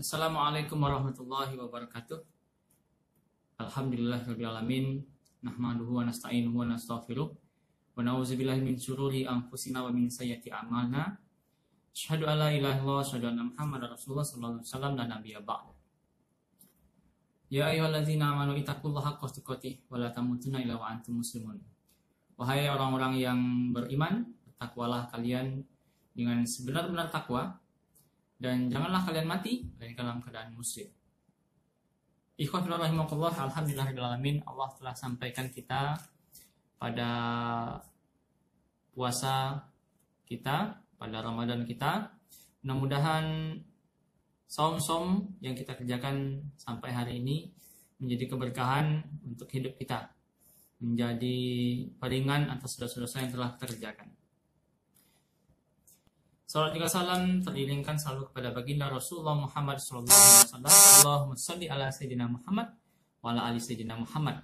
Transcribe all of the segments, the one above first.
Assalamualaikum warahmatullahi wabarakatuh. Alhamdulillahirabbil alamin. Nahmaduhu wa nasta'inuhu wa nastaghfiruh. Wa na'udzubillahi min syururi anfusina wa min sayyiati a'malina. Asyhadu an la ilaha illallah wa asyhadu anna Muhammadar Rasulullah sallallahu alaihi wasallam dan nabiyya ba'd. Ya ayyuhalladzina amanu ittaqullaha haqqa tuqatih wa la tamutunna illa wa antum muslimun. Wahai orang-orang yang beriman, bertakwalah kalian dengan sebenar-benar takwa, dan janganlah kalian mati dalam keadaan muslim. Ikhwan fillah rahimakumullah, alhamdulillahirabbil alamin. Allah telah sampaikan kita pada puasa kita, pada Ramadan kita. Mudah-mudahan saum-saum yang kita kerjakan sampai hari ini menjadi keberkahan untuk hidup kita, menjadi peringan atas dosa-dosa yang telah kita kerjakan. Salam juga salam teriringkan selalu kepada baginda Rasulullah Muhammad sallallahu alaihi wasallam. Allahumma shalli ala sayyidina Muhammad wa ala ali sayyidina Muhammad.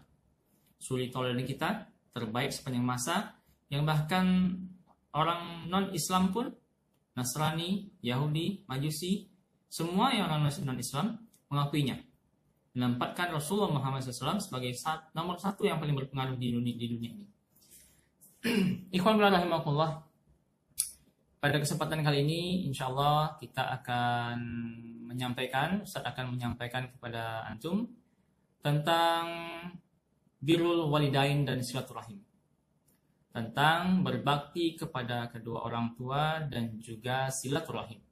Suri tauladan kita terbaik sepanjang masa, yang bahkan orang non-Islam pun, Nasrani, Yahudi, Majusi, semua yang orang non-Islam mengakuinya, menempatkan Rasulullah Muhammad SAW sebagai nomor satu yang paling berpengaruh di dunia ini. Ikhwan fillah rahimakumullah, pada kesempatan kali ini insyaallah kita akan Ustaz akan menyampaikan kepada antum tentang birrul walidain dan silaturahim, tentang berbakti kepada kedua orang tua dan juga silaturahim.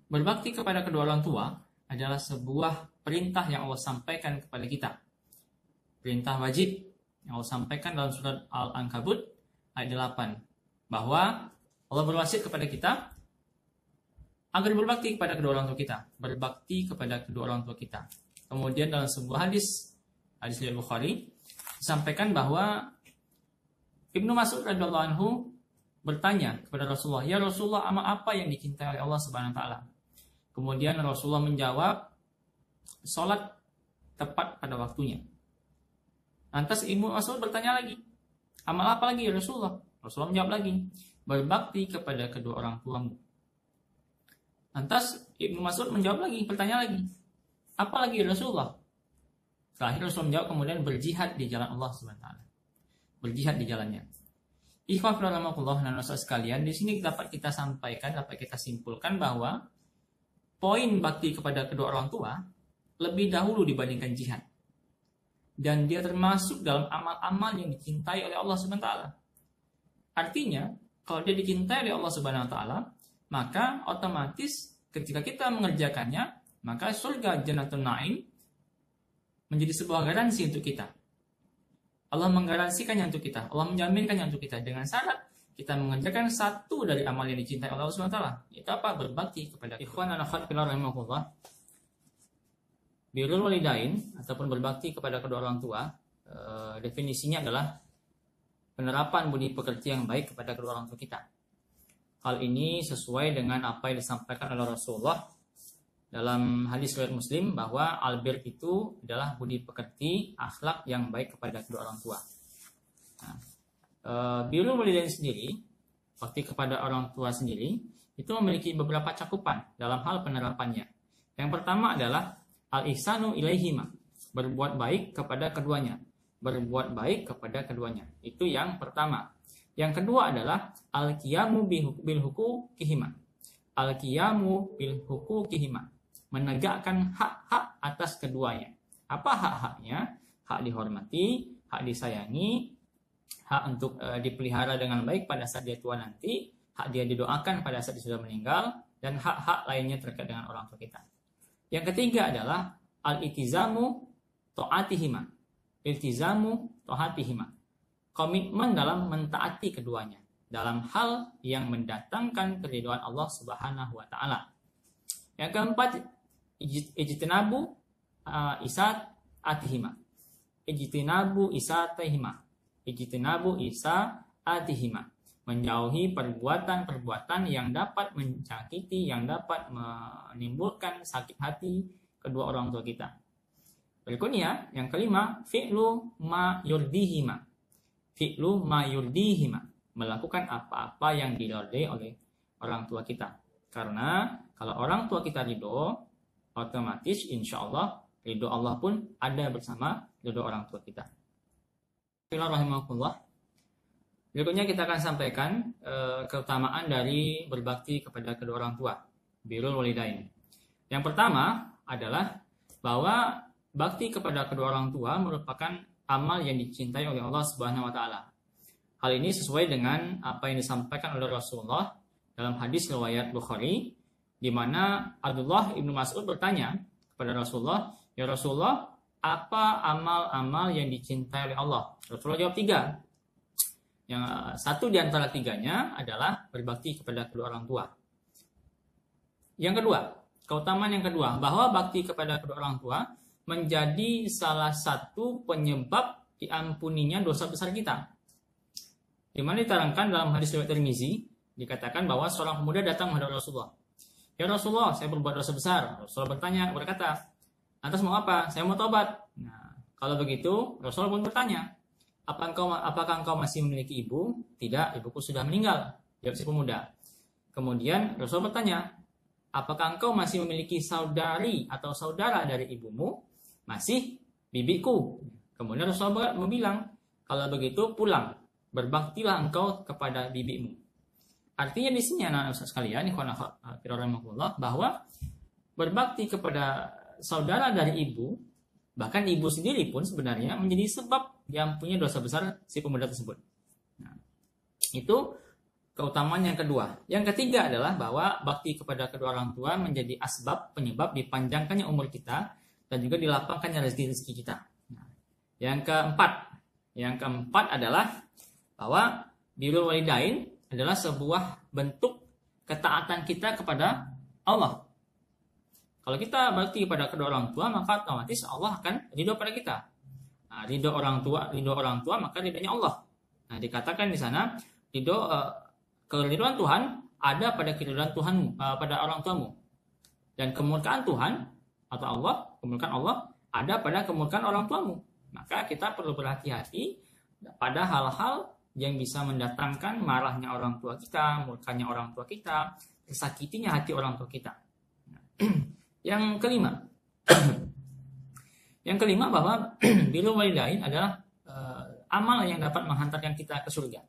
Berbakti kepada kedua orang tua adalah sebuah perintah yang Allah sampaikan kepada kita. Perintah wajib yang Allah sampaikan dalam surat Al-Ankabut ayat 8, bahwa Allah berwasiat kepada kita agar berbakti kepada kedua orang tua kita, berbakti kepada kedua orang tua kita. Kemudian dalam sebuah hadis riwayat Bukhari disampaikan bahwa Ibnu Mas'ud radhiyallahu anhu bertanya kepada Rasulullah, "Ya Rasulullah, amal apa yang dicintai oleh Allah Subhanahu wa taala?" Kemudian Rasulullah menjawab, "Salat tepat pada waktunya." Lantas Ibnu Mas'ud bertanya lagi, "Amal apa lagi ya Rasulullah?" Rasulullah menjawab lagi, "Berbakti kepada kedua orang tuamu." Lantas Ibnu Mas'ud menjawab lagi, bertanya lagi, "Apa lagi ya Rasulullah?" Terakhir Rasulullah menjawab kemudian berjihad di jalan Allah Subhanahu wa taala. Berjihad di jalannya. Ikhwan fillah rahimakumullah dan saudara sekalian, di sini dapat kita sampaikan, dapat kita simpulkan bahwa poin bakti kepada kedua orang tua lebih dahulu dibandingkan jihad. Dan dia termasuk dalam amal-amal yang dicintai oleh Allah Subhanahu wa taala. Artinya, kalau dia dicintai oleh Allah Subhanahu wa taala, maka otomatis ketika kita mengerjakannya, maka surga Jannatul Naim menjadi sebuah garansi untuk kita. Allah menggaransikannya untuk kita, Allah menjaminkannya untuk kita dengan syarat kita mengerjakan satu dari amal yang dicintai oleh Allah Subhanahu wa taala, yaitu apa? Berbakti kepada ikhwan dan akhwat fillah rahimahullah. Birrul walidain ataupun berbakti kepada kedua orang tua, definisinya adalah penerapan budi pekerti yang baik kepada kedua orang tua kita. Hal ini sesuai dengan apa yang disampaikan oleh Rasulullah dalam hadis riwayat Muslim, bahwa albir itu adalah budi pekerti, akhlak yang baik kepada kedua orang tua. Nah, birrul walidain sendiri, bakti kepada orang tua sendiri, itu memiliki beberapa cakupan dalam hal penerapannya. Yang pertama adalah al-ihsanu ilaihima, berbuat baik kepada keduanya. Berbuat baik kepada keduanya. Itu yang pertama. Yang kedua adalah al-qiyamu bil hukukihima. Al-qiyamu bil hukukihima, menegakkan hak-hak atas keduanya. Apa hak-haknya? Hak dihormati, hak disayangi, hak untuk dipelihara dengan baik pada saat dia tua nanti, hak dia didoakan pada saat dia sudah meninggal, dan hak-hak lainnya terkait dengan orang tua kita. Yang ketiga adalah al-iltizamu ta'atihima. Iltizamu ta'atihima, komitmen dalam mentaati keduanya dalam hal yang mendatangkan keridhaan Allah Subhanahu wa taala. Yang keempat, ijtinabu isatihima. Ijtinabu isatihima. Ijtinabu isatihima, menjauhi perbuatan-perbuatan yang dapat menyakiti, yang dapat menimbulkan sakit hati kedua orang tua kita. Berikutnya, yang kelima, fi'lu ma yurdihima. Fi'lu ma yurdihima, melakukan apa-apa yang diridhoi oleh orang tua kita. Karena kalau orang tua kita ridho, otomatis insya Allah ridho Allah pun ada bersama ridho orang tua kita. Bismillahirrahmanirrahim. Berikutnya kita akan sampaikan keutamaan dari berbakti kepada kedua orang tua, birrul walidain. Yang pertama adalah bahwa bakti kepada kedua orang tua merupakan amal yang dicintai oleh Allah Subhanahu wa taala. Hal ini sesuai dengan apa yang disampaikan oleh Rasulullah dalam hadis riwayat Bukhari, di mana Abdullah ibnu Mas'ud bertanya kepada Rasulullah, "Ya Rasulullah, apa amal-amal yang dicintai oleh Allah?" Rasulullah jawab 3. Yang satu di antara 3-nya adalah berbakti kepada kedua orang tua. Yang kedua, keutamaan yang kedua, bahwa bakti kepada kedua orang tua menjadi salah satu penyebab diampuninya dosa besar kita. Di mana diterangkan dalam hadis riwayat Tirmizi, dikatakan bahwa seorang pemuda datang menghadap Rasulullah. "Ya Rasulullah, saya berbuat dosa besar." Rasulullah berkata, "Lantas mau apa?" "Saya mau tobat." Nah, kalau begitu, Rasulullah pun bertanya, apakah engkau masih memiliki ibu? "Tidak, ibuku sudah meninggal," jawab si pemuda. Kemudian Rasul bertanya, "Apakah engkau masih memiliki saudari atau saudara dari ibumu?" "Masih, bibiku." Kemudian Rasul bilang, "Kalau begitu pulang, berbaktilah engkau kepada bibimu." Artinya di sini anak-anak sekalian, bahwa berbakti kepada saudara dari ibu, bahkan ibu sendiri pun sebenarnya menjadi sebab diampuninya dosa besar si pemuda tersebut. Nah, itu keutamaan yang kedua. Yang ketiga adalah bahwa bakti kepada kedua orang tua menjadi asbab penyebab dipanjangkannya umur kita dan juga dilapangkannya rezeki kita. Nah, yang keempat adalah bahwa birrul walidain adalah sebuah bentuk ketaatan kita kepada Allah. Kalau kita bakti kepada kedua orang tua, maka otomatis Allah akan ridho pada kita. Nah, ridho orang tua maka ridhonya Allah. Nah, dikatakan di sana keridhoan Tuhan ada pada keridhoan Tuhanmu, pada orang tuamu. Dan kemurkaan Tuhan atau kemurkaan Allah ada pada kemurkaan orang tuamu. Maka kita perlu berhati-hati pada hal-hal yang bisa mendatangkan marahnya orang tua kita, murkanya orang tua kita, tersakitinya hati orang tua kita. Nah, yang kelima bahwa birrul walidain adalah amal yang dapat menghantarkan kita ke surga.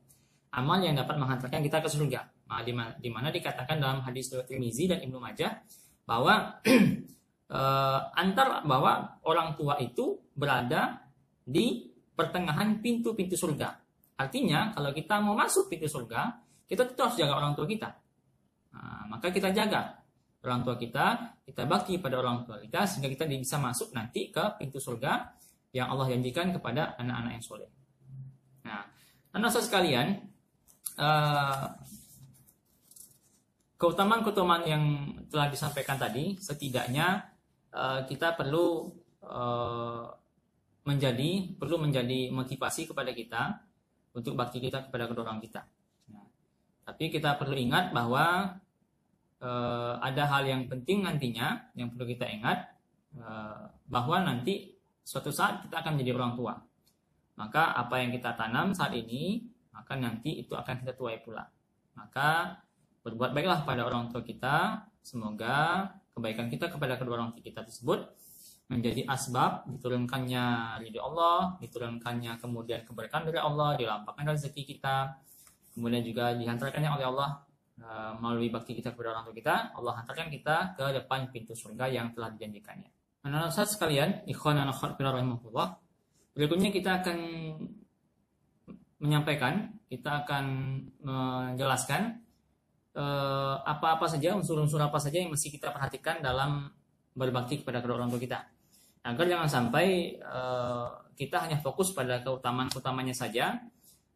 Amal yang dapat menghantarkan kita ke surga. Nah, di mana dikatakan dalam hadis riwayat Tirmizi dan Ibnu Majah bahwa bahwa orang tua itu berada di pertengahan pintu-pintu surga. Artinya kalau kita mau masuk pintu surga, kita tetap harus jaga orang tua kita. Nah, maka kita jaga orang tua kita bakti pada orang tua kita sehingga kita bisa masuk nanti ke pintu surga yang Allah janjikan kepada anak-anak yang soleh. Nah, anak-anak sekalian, keutamaan-keutamaan yang telah disampaikan tadi, setidaknya kita perlu menjadi motivasi kepada kita untuk bakti kita kepada kedua orang kita. Nah, tapi kita perlu ingat bahwa ada hal yang penting nantinya yang perlu kita ingat, bahwa nanti suatu saat kita akan menjadi orang tua. Maka apa yang kita tanam saat ini, maka nanti itu akan kita tuai pula. Maka berbuat baiklah pada orang tua kita. Semoga kebaikan kita kepada kedua orang tua kita tersebut menjadi asbab diturunkannya ridho Allah, diturunkannya kemudian keberkahan dari Allah, dilampangkan rezeki kita, kemudian juga dihantarkannya oleh Allah melalui bakti kita kepada orang tua kita, Allah hantarkan kita ke depan pintu surga yang telah dijanjikannya. Anak-anak sekalian, ikhwan dan akhwat fillah rahimahullah, berikutnya kita akan menjelaskan apa-apa saja, unsur-unsur apa saja yang mesti kita perhatikan dalam berbakti kepada kedua orang tua kita, agar jangan sampai kita hanya fokus pada keutamaan-utamanya saja,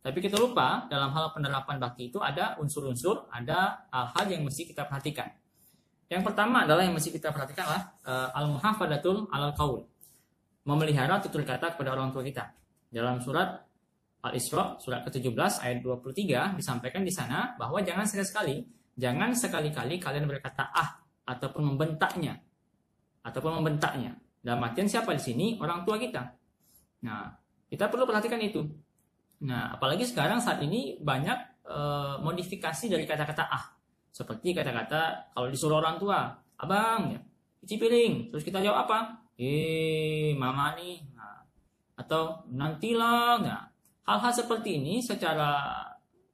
tapi kita lupa dalam hal penerapan bakti itu ada unsur-unsur, ada hal-hal yang mesti kita perhatikan. Yang pertama adalah yang mesti kita perhatikan adalah al-muhafadatul alal qaul, memelihara tutur kata kepada orang tua kita. Dalam surat Al-Isra surat ke-17 ayat 23 disampaikan di sana bahwa jangan sekali-kali kalian berkata ataupun membentaknya. Dalam artian siapa di sini? Orang tua kita. Nah, kita perlu perhatikan itu. Nah, apalagi sekarang saat ini banyak modifikasi dari kata-kata seperti kata-kata kalau disuruh orang tua, abang ya, cuci piring, terus kita jawab apa? Mama nih. Nah, atau nantilah. Nah, hal-hal seperti ini secara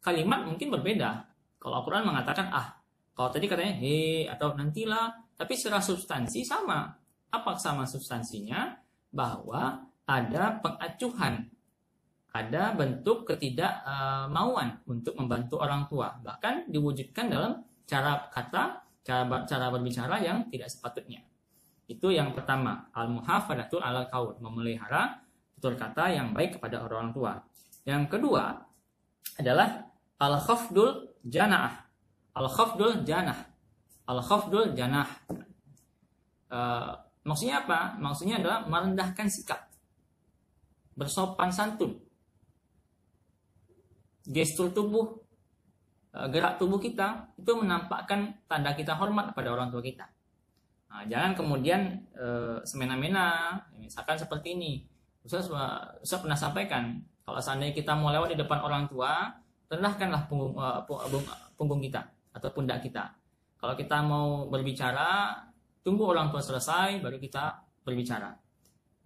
kalimat mungkin berbeda. Kalau Al-Quran mengatakan kalau tadi katanya atau nantilah, tapi secara substansi sama. Apa sama substansinya? Bahwa ada pengacuhan, ada bentuk ketidakmauan untuk membantu orang tua, bahkan diwujudkan dalam cara kata, cara berbicara yang tidak sepatutnya. Itu yang pertama, al-muhafadatu 'alal qaul, memelihara tutur kata yang baik kepada orang tua. Yang kedua adalah al-khafdul janah. Maksudnya apa? Maksudnya adalah merendahkan sikap, bersopan santun, gestur tubuh, gerak tubuh kita itu menampakkan tanda kita hormat kepada orang tua kita. Nah, jangan kemudian semena-mena, misalkan seperti ini. Saya pernah sampaikan, kalau seandainya kita mau lewat di depan orang tua, rendahkanlah punggung kita atau pundak kita. Kalau kita mau berbicara, tunggu orang tua selesai baru kita berbicara.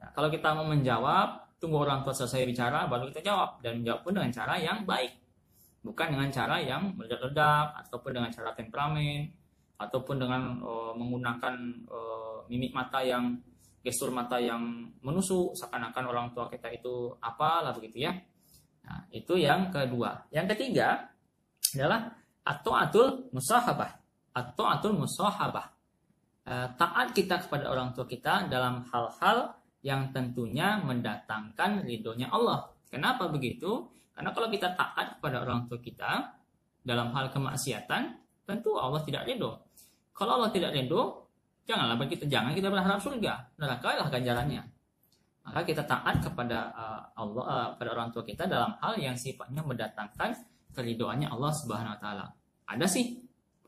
Nah, kalau kita mau menjawab, tunggu orang tua selesai bicara baru kita jawab, dan menjawab pun dengan cara yang baik, bukan dengan cara yang meledak-ledak ataupun dengan cara temperamen ataupun dengan menggunakan mimik mata yang gestur mata yang menusuk seakan-akan orang tua kita itu apalah begitu ya. Nah, itu yang kedua. Yang ketiga adalah at-ta'atul musahabah. Taat kita kepada orang tua kita dalam hal-hal yang tentunya mendatangkan ridhonya Allah. Kenapa begitu? Karena kalau kita taat kepada orang tua kita dalam hal kemaksiatan, tentu Allah tidak ridho. Kalau Allah tidak ridho, jangan kita berharap surga, neraka lah ganjarannya. Maka kita taat kepada Allah, pada orang tua kita dalam hal yang sifatnya mendatangkan keridhoannya Allah Subhanahu wa taala.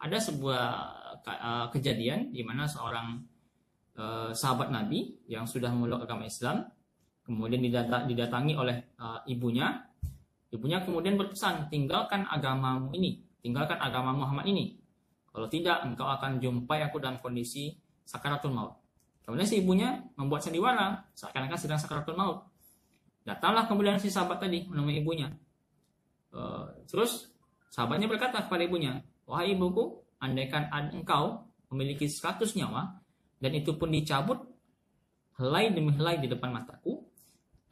Ada sebuah kejadian di mana seorang sahabat Nabi yang sudah memeluk agama Islam kemudian didatangi oleh ibunya. Ibunya kemudian berpesan, tinggalkan agamamu ini, tinggalkan agama Muhammad ini. Kalau tidak, engkau akan jumpai aku dalam kondisi sakaratul maut. Kemudian si ibunya membuat sandiwara, seakan-akan sedang sakaratul maut. Datanglah kemudian si sahabat tadi menemui ibunya. Terus sahabatnya berkata kepada ibunya, wahai ibuku, andaikan engkau memiliki 100 nyawa, dan itu pun dicabut helai demi helai di depan mataku,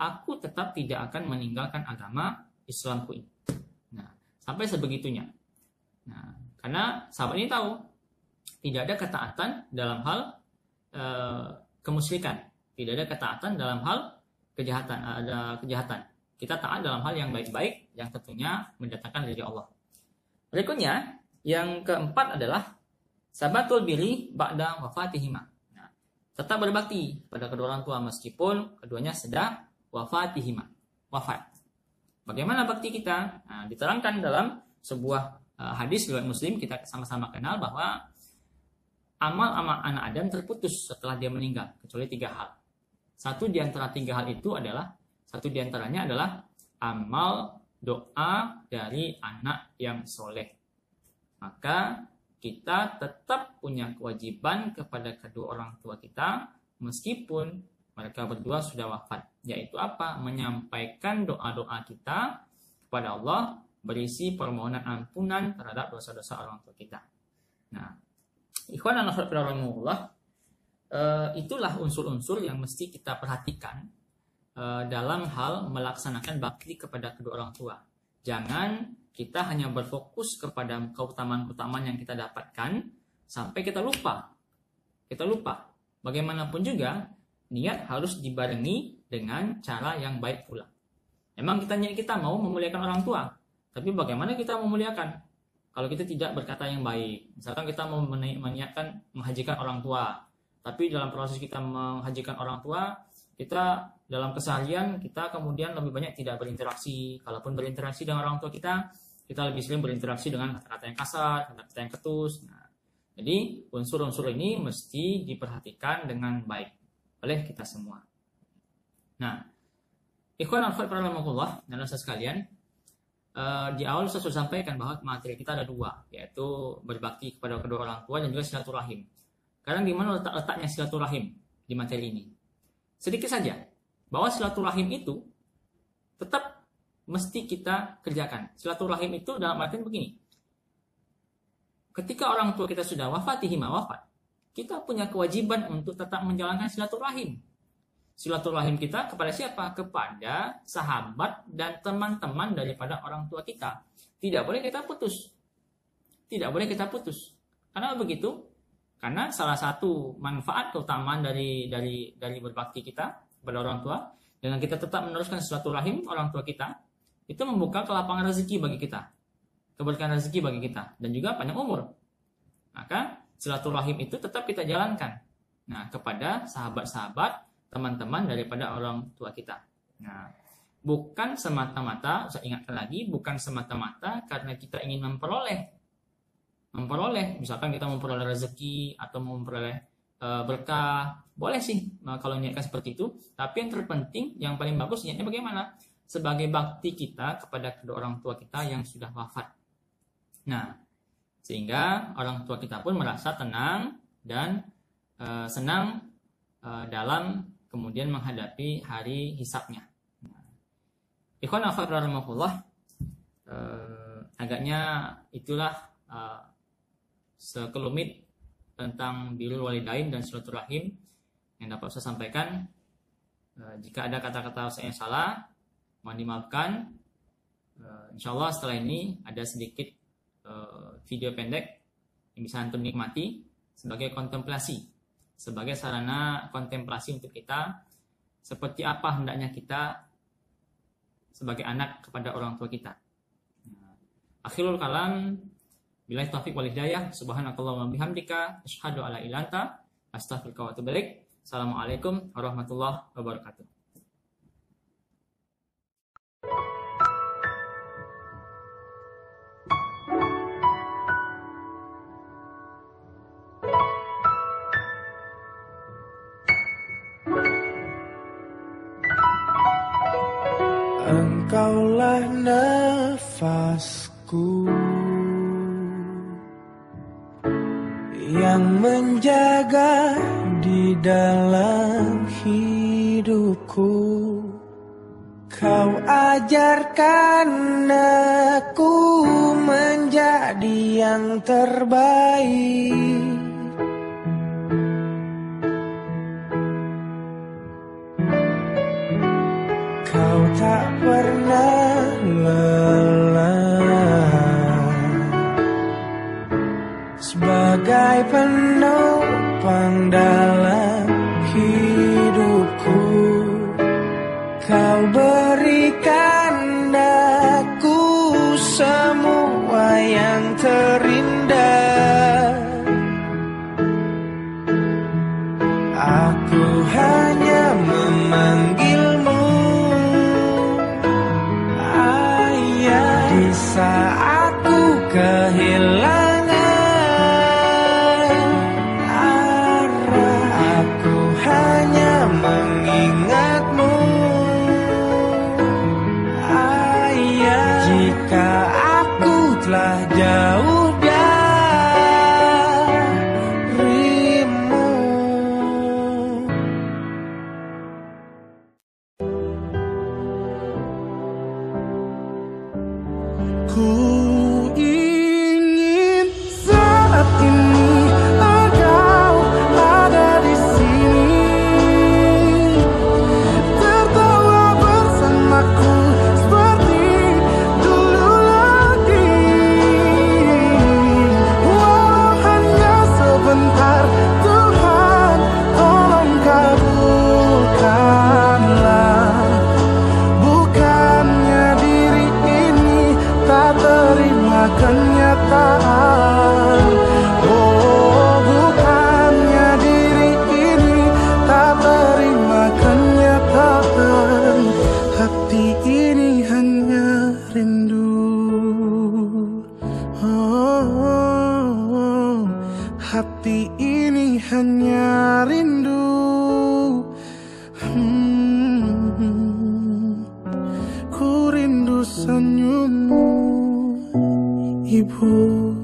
aku tetap tidak akan meninggalkan agama Islamku ini. Nah, sampai sebegitunya. Nah, karena sahabat ini tahu tidak ada ketaatan dalam hal kemusyrikan, tidak ada ketaatan dalam hal kejahatan. Kita taat dalam hal yang baik-baik, yang tentunya mendatangkan dari Allah. Berikutnya, yang keempat adalah sabatul birri ba'da wafatihima. Nah, tetap berbakti pada kedua orang tua meskipun keduanya sedang wafat. Bagaimana bakti kita? Nah, diterangkan dalam sebuah hadis riwayat Muslim, kita sama-sama kenal bahwa amal anak Adam terputus setelah dia meninggal kecuali 3 hal. Satu di antara 3 hal itu adalah, satu di antaranya adalah amal doa dari anak yang soleh. Maka kita tetap punya kewajiban kepada kedua orang tua kita meskipun mereka berdua sudah wafat. Yaitu apa? Menyampaikan doa-doa kita kepada Allah berisi permohonan ampunan terhadap dosa-dosa orang tua kita. Nah, ikhwan dan akhwat rahimahullah, itulah unsur-unsur yang mesti kita perhatikan dalam hal melaksanakan bakti kepada kedua orang tua. Jangan kita hanya berfokus kepada keutamaan-keutamaan yang kita dapatkan sampai kita lupa. Bagaimanapun juga, niat harus dibarengi dengan cara yang baik pula. Memang kita mau memuliakan orang tua, tapi bagaimana kita memuliakan kalau kita tidak berkata yang baik? Misalkan kita mau meniatkan menghajikan orang tua, tapi dalam proses kita menghajikan orang tua, kita dalam keseharian kita kemudian lebih banyak tidak berinteraksi. Kalaupun berinteraksi dengan orang tua kita lebih sering berinteraksi dengan kata-kata yang kasar, kata-kata yang ketus. Nah, jadi unsur-unsur ini mesti diperhatikan dengan baik oleh kita semua. Nah, ikhwan akhwat rahimakumullah, dan sekalian, di awal saya sudah sampaikan bahwa materi kita ada dua, yaitu berbakti kepada kedua orang tua dan juga silaturahim. Sekarang di mana letaknya silaturahim di materi ini? Sedikit saja, bahwa silaturahim itu tetap mesti kita kerjakan. Silaturahim itu dalam artian begini. Ketika orang tua kita sudah wafat, kita punya kewajiban untuk tetap menjalankan silaturahim. Silaturahim kita kepada siapa? Kepada sahabat dan teman-teman daripada orang tua kita. Tidak boleh kita putus. Tidak boleh kita putus. Karena begitu? Karena salah satu manfaat keutamaan dari berbakti kita kepada orang tua, dengan kita tetap meneruskan silaturahim orang tua kita, itu membuka kelapangan rezeki bagi kita, keberkahan rezeki bagi kita, dan juga panjang umur. Maka silaturahim itu tetap kita jalankan. Nah, kepada sahabat-sahabat, teman-teman daripada orang tua kita. Nah, bukan semata-mata, saya ingatkan lagi, bukan semata-mata karena kita ingin memperoleh, misalkan kita memperoleh rezeki atau memperoleh berkah, boleh sih kalau niatkan seperti itu. Tapi yang terpenting, yang paling bagus niatnya bagaimana? Sebagai bakti kita kepada kedua orang tua kita yang sudah wafat. Nah, sehingga orang tua kita pun merasa tenang dan senang dalam kemudian menghadapi hari hisabnya. Ikhwan akhwat rahimakumullah, agaknya itulah sekelumit tentang birrul walidain dan silaturahim yang dapat saya sampaikan. Jika ada kata-kata saya yang salah, mohon dimaafkan. Insyaallah setelah ini ada sedikit video pendek yang bisa antum nikmati sebagai kontemplasi, sebagai sarana kontemplasi untuk kita, seperti apa hendaknya kita sebagai anak kepada orang tua kita. Akhirul kalam, billahi taufiq wal hidayah, subhanakallahumma bihamdika, asyhadu alla ilaha illa anta, astaghfiruka wa atubu ilaik. Assalamualaikum warahmatullahi wabarakatuh. Engkaulah nafasku yang menjaga di dalam hidupku. Kau ajarkan aku menjadi yang terbaik. Kau tak pernah lelah sebagai penopang dalam hidupku. Kau berikan aku semua yang terindah. Aku hanya memanggilmu di saat ku kehilangan arah. Aku hanya mengingatmu, Ayah. Jika aku telah jauh darimu, ku ingin saat ini engkau ada di sini, tertawa bersamaku seperti dulu lagi. Walau hanya sebentar, Tuhan tolong kabulkanlah. Bukannya diri ini tak hati ini hanya rindu. Ku rindu senyummu, Ibu.